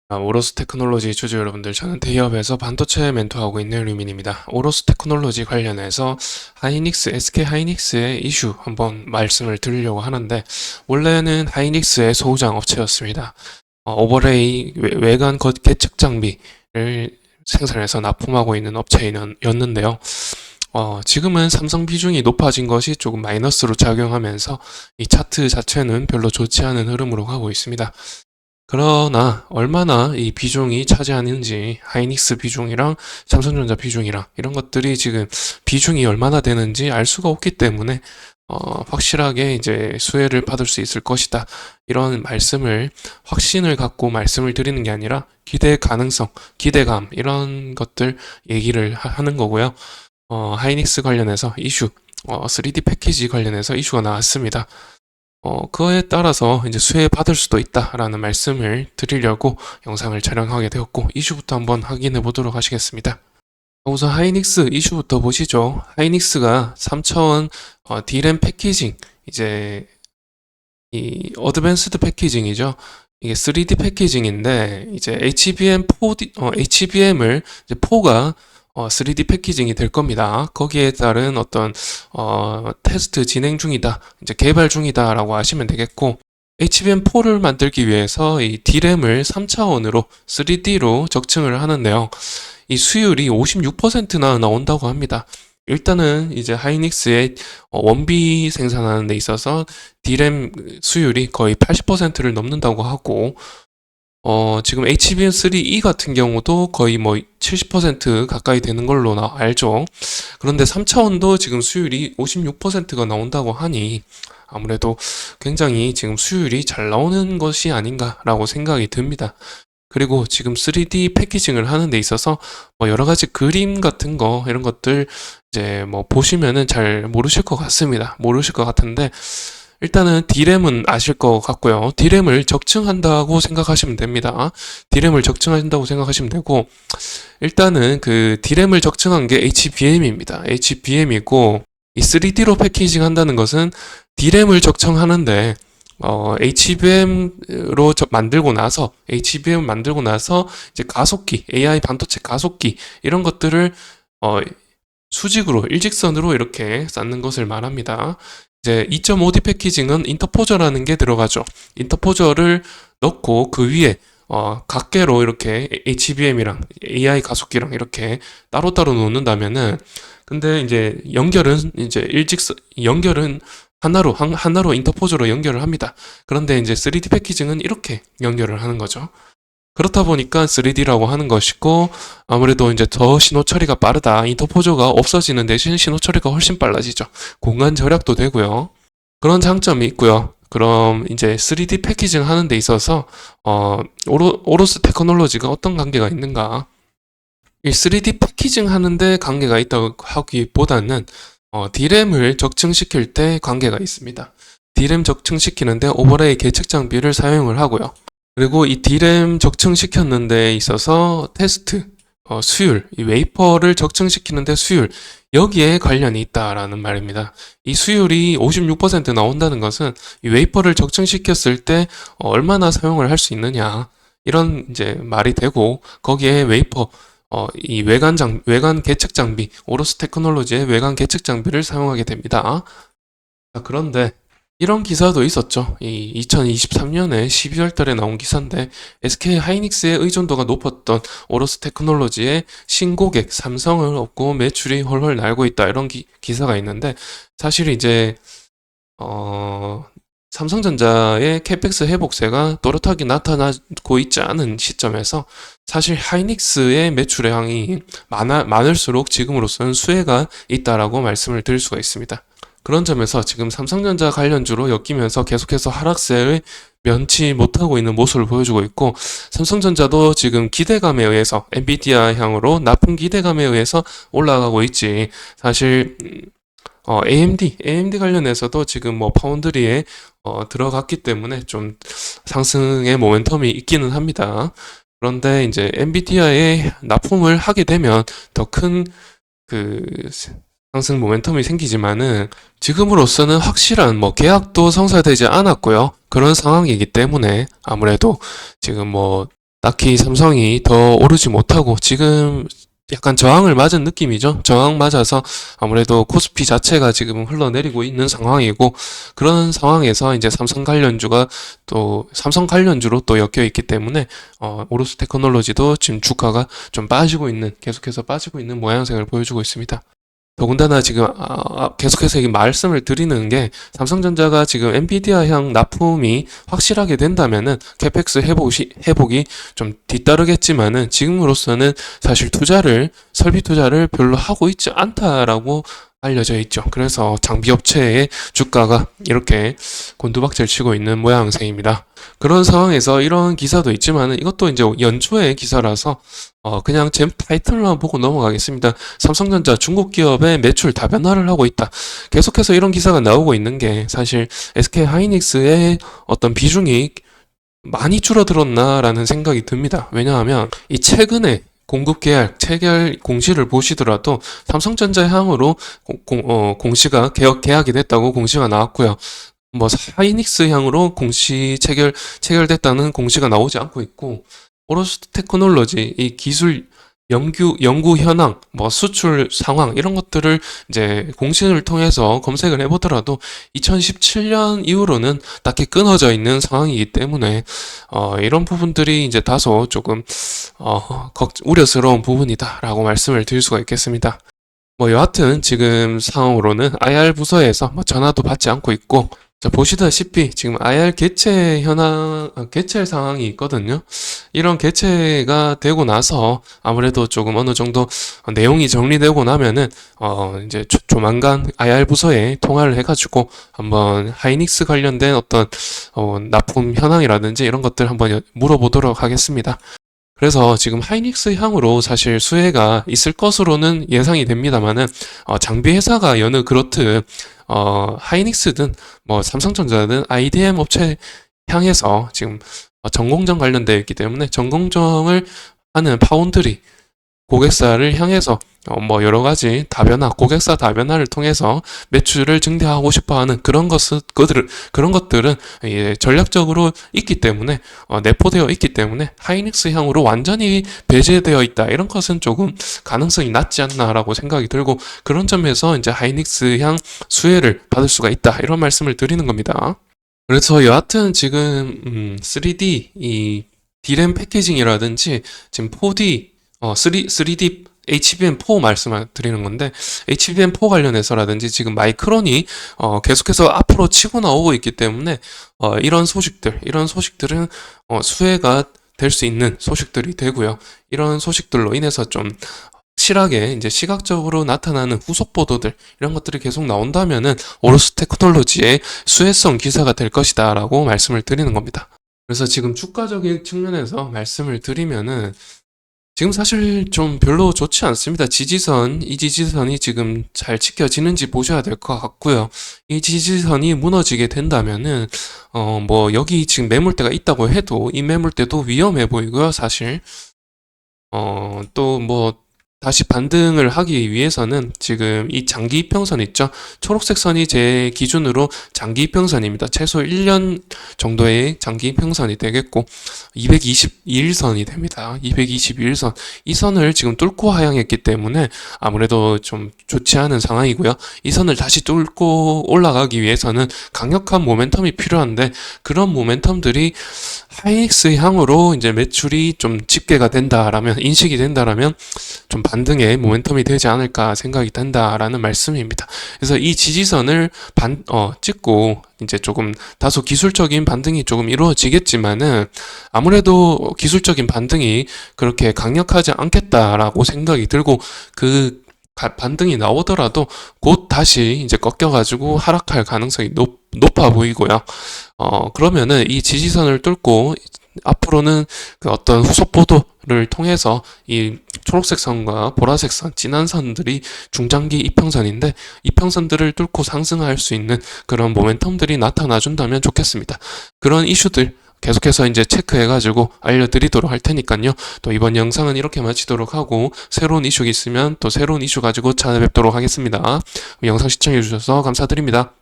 오로스 테크놀로지 주주 여러분들, 저는 대기업에서 반도체 멘토하고 있는 류민입니다. 오로스 테크놀로지 관련해서 SK 하이닉스의 이슈 한번 말씀을 드리려고 하는데, 원래는 하이닉스의 소우장 업체였습니다. 오버레이 외관 계측 장비를 생산해서 납품하고 있는 업체였는데요. 지금은 삼성 비중이 높아진 것이 조금 마이너스로 작용하면서 이 차트 자체는 별로 좋지 않은 흐름으로 가고 있습니다. 그러나 얼마나 이 비중이 차지하는지, 하이닉스 비중이랑 삼성전자 비중이랑 이런 것들이 지금 비중이 얼마나 되는지 알 수가 없기 때문에 확실하게 이제 수혜를 받을 수 있을 것이다, 이런 확신을 갖고 말씀을 드리는 게 아니라 기대 가능성, 기대감, 이런 것들 얘기를 하는 거고요. 하이닉스 관련해서 이슈, 3D 패키지 관련해서 이슈가 나왔습니다. 그거에 따라서 이제 수혜 받을 수도 있다라는 말씀을 드리려고 영상을 촬영하게 되었고, 이슈부터 한번 확인해 보도록 하시겠습니다. 우선 하이닉스 이슈부터 보시죠. 하이닉스가 3차원 D램 패키징, 이제 이 어드밴스드 패키징이죠. 이게 3D 패키징인데, 이제 HBM을 이제 4가 3D 패키징이 될 겁니다. 거기에 따른 어떤 테스트 진행 중이다, 이제 개발 중이다라고 하시면 되겠고, HBM4를 만들기 위해서 이 D램을 3차원으로 3D로 적층을 하는데요. 이 수율이 56%나 나온다고 합니다. 일단은 이제 하이닉스의 원비 생산하는 데 있어서 D램 수율이 거의 80%를 넘는다고 하고, 지금 HBM3E 같은 경우도 거의 뭐 70% 가까이 되는 걸로 알죠. 그런데 3차원도 지금 수율이 56%가 나온다고 하니 아무래도 굉장히 지금 수율이 잘 나오는 것이 아닌가라고 생각이 듭니다. 그리고 지금 3D 패키징을 하는 데 있어서 뭐 여러 가지 그림 같은 거, 이런 것들 이제 뭐 보시면은 잘 모르실 것 같습니다. 모르실 것 같은데, 일단은 D램은 아실 것 같고요. D램을 적층한다고 생각하시면 됩니다. D램을 적층한다고 생각하시면 되고, 일단은 그 D램을 적층한 게 HBM입니다. HBM이고, 이 3D로 패키징 한다는 것은 D램을 적층하는데, HBM으로 만들고 나서, HBM 만들고 나서 이제 가속기, AI 반도체 가속기, 이런 것들을 수직으로, 일직선으로 이렇게 쌓는 것을 말합니다. 이제 2.5D 패키징은 인터포저라는 게 들어가죠. 인터포저를 넣고 그 위에 각계로 이렇게 HBM이랑 AI 가속기랑 이렇게 따로따로 놓는다면은, 근데 이제 연결은 하나로 인터포저로 연결을 합니다. 그런데 이제 3D 패키징은 이렇게 연결을 하는 거죠. 그렇다 보니까 3D라고 하는 것이고, 아무래도 이제 더 신호 처리가 빠르다. 인터포저가 없어지는 대신 신호 처리가 훨씬 빨라지죠. 공간 절약도 되고요. 그런 장점이 있고요. 그럼 이제 3D 패키징 하는 데 있어서 오로스 테크놀로지가 어떤 관계가 있는가? 이 3D 패키징 하는데 관계가 있다고 하기보다는 D램을 적층시킬 때 관계가 있습니다. D램 적층시키는데 오버레이 계측 장비를 사용을 하고요. 그리고 이 D램 적층시켰는 데 있어서 테스트, 수율, 이 웨이퍼를 적층시키는데 수율, 여기에 관련이 있다라는 말입니다. 이 수율이 56% 나온다는 것은 이 웨이퍼를 적층시켰을 때 얼마나 사용을 할 수 있느냐, 이런 이제 말이 되고, 거기에 웨이퍼, 이 외관 계측 장비, 오로스 테크놀로지의 외관 계측 장비를 사용하게 됩니다. 자, 그런데 이런 기사도 있었죠. 이 2023년에 12월 달에 나온 기사인데, SK 하이닉스의 의존도가 높았던 오로스 테크놀로지의 신고객 삼성을 얻고 매출이 훨훨 날고 있다, 이런 기사가 있는데, 사실 이제 삼성전자의 캐펙스 회복세가 또렷하게 나타나고 있지 않은 시점에서 사실 하이닉스의 매출량이 많을수록 지금으로서는 수혜가 있다라고 말씀을 드릴 수가 있습니다. 그런 점에서 지금 삼성전자 관련주로 엮이면서 계속해서 하락세를 면치 못하고 있는 모습을 보여주고 있고, 삼성전자도 지금 기대감에 의해서 엔비디아 향으로 나쁜 기대감에 의해서 올라가고 있지, 사실 AMD 관련해서도 지금 뭐 파운드리에 들어갔기 때문에 좀 상승의 모멘텀이 있기는 합니다. 그런데 이제 엔비디아에 납품을 하게 되면 더 큰 상승 모멘텀이 생기지만은, 지금으로서는 확실한 뭐 계약도 성사되지 않았고요. 그런 상황이기 때문에 아무래도 지금 뭐 딱히 삼성이 더 오르지 못하고 지금 약간 저항을 맞은 느낌이죠. 저항 맞아서 아무래도 코스피 자체가 지금 흘러내리고 있는 상황이고, 그런 상황에서 이제 삼성 관련주가 또 삼성 관련주로 또 엮여 있기 때문에 오로스 테크놀로지도 지금 주가가 좀 빠지고 있는, 계속해서 빠지고 있는 모양새를 보여주고 있습니다. 더군다나 지금 계속해서 이 말씀을 드리는 게, 삼성전자가 지금 엔비디아형 납품이 확실하게 된다면은 캐펙스 회복이 좀 뒤따르겠지만은, 지금으로서는 사실 설비 투자를 별로 하고 있지 않다라고 알려져 있죠. 그래서 장비 업체의 주가가 이렇게 곤두박질 치고 있는 모양새입니다. 그런 상황에서 이런 기사도 있지만은, 이것도 이제 연초의 기사라서 그냥 제 타이틀만 보고 넘어가겠습니다. 삼성전자 중국 기업의 매출 다변화를 하고 있다. 계속해서 이런 기사가 나오고 있는 게, 사실 SK 하이닉스의 어떤 비중이 많이 줄어들었나라는 생각이 듭니다. 왜냐하면 이 최근에 공급 계약, 체결 공시를 보시더라도 삼성전자 향으로 공시가 계약이 됐다고 공시가 나왔고요. 뭐 하이닉스 향으로 체결됐다는 공시가 나오지 않고 있고, 오로스 테크놀로지 이 기술 연구 현황, 뭐 수출 상황 이런 것들을 이제 공신을 통해서 검색을 해보더라도 2017년 이후로는 딱히 끊어져 있는 상황이기 때문에 이런 부분들이 이제 다소 조금 우려스러운 부분이다라고 말씀을 드릴 수가 있겠습니다. 뭐 여하튼 지금 상황으로는 IR 부서에서 뭐 전화도 받지 않고 있고, 자, 보시다시피 지금 IR 개최 상황이 있거든요. 이런 개최가 되고 나서 아무래도 조금 어느 정도 내용이 정리되고 나면은 이제 조만간 IR 부서에 통화를 해가지고 한번 하이닉스 관련된 어떤 납품 현황이라든지 이런 것들 한번 물어보도록 하겠습니다. 그래서 지금 하이닉스 향으로 사실 수혜가 있을 것으로는 예상이 됩니다만은, 장비 회사가 여느 그렇듯 하이닉스든 뭐 삼성전자든 IDM 업체 향해서 지금 전공정 관련되어 있기 때문에, 전공정을 하는 파운드리 고객사를 향해서 뭐 여러 가지 고객사 다변화를 통해서 매출을 증대하고 싶어하는 그런 것들은 전략적으로 있기 때문에, 내포되어 있기 때문에 하이닉스 향으로 완전히 배제되어 있다, 이런 것은 조금 가능성이 낮지 않나라고 생각이 들고, 그런 점에서 이제 하이닉스 향 수혜를 받을 수가 있다, 이런 말씀을 드리는 겁니다. 그래서 여하튼 지금 3D 이 D램 패키징이라든지 지금 4D 3D HBM4 말씀을 드리는 건데, HBM4 관련해서라든지 지금 마이크론이 계속해서 앞으로 치고 나오고 있기 때문에 이런 소식들은 수혜가 될 수 있는 소식들이 되고요. 이런 소식들로 인해서 좀 확실하게 이제 시각적으로 나타나는 후속 보도들, 이런 것들이 계속 나온다면은 오로스 테크놀로지의 수혜성 기사가 될 것이다라고 말씀을 드리는 겁니다. 그래서 지금 주가적인 측면에서 말씀을 드리면은, 지금 사실 좀 별로 좋지 않습니다. 이 지지선이 지금 잘 지켜지는지 보셔야 될 것 같고요. 이 지지선이 무너지게 된다면은, 뭐 여기 지금 매물대가 있다고 해도 이 매물대도 위험해 보이고요, 사실. 또 뭐 다시 반등을 하기 위해서는 지금 이 장기 이평선 있죠? 초록색 선이 제 기준으로 장기 이평선입니다. 최소 1년 정도의 장기 이평선이 되겠고, 221선이 됩니다. 221선. 이 선을 지금 뚫고 하향했기 때문에 아무래도 좀 좋지 않은 상황이고요. 이 선을 다시 뚫고 올라가기 위해서는 강력한 모멘텀이 필요한데, 그런 모멘텀들이 하이닉스 향으로 이제 매출이 좀 집계가 된다라면, 인식이 된다라면 좀 반등의 모멘텀이 되지 않을까 생각이 든다라는 말씀입니다. 그래서 이 지지선을 찍고 이제 조금 다소 기술적인 반등이 조금 이루어지겠지만은, 아무래도 기술적인 반등이 그렇게 강력하지 않겠다라고 생각이 들고, 그 반등이 나오더라도 곧 다시 이제 꺾여가지고 하락할 가능성이 높아 보이고요. 그러면은 이 지지선을 뚫고 앞으로는 그 어떤 후속 보도를 통해서 이 초록색 선과 보라색 선, 진한 선들이 중장기 이평선인데, 이평선들을 뚫고 상승할 수 있는 그런 모멘텀들이 나타나 준다면 좋겠습니다. 그런 이슈들 계속해서 이제 체크해가지고 알려드리도록 할 테니까요. 또 이번 영상은 이렇게 마치도록 하고, 새로운 이슈가 있으면 또 새로운 이슈 가지고 찾아뵙도록 하겠습니다. 영상 시청해주셔서 감사드립니다.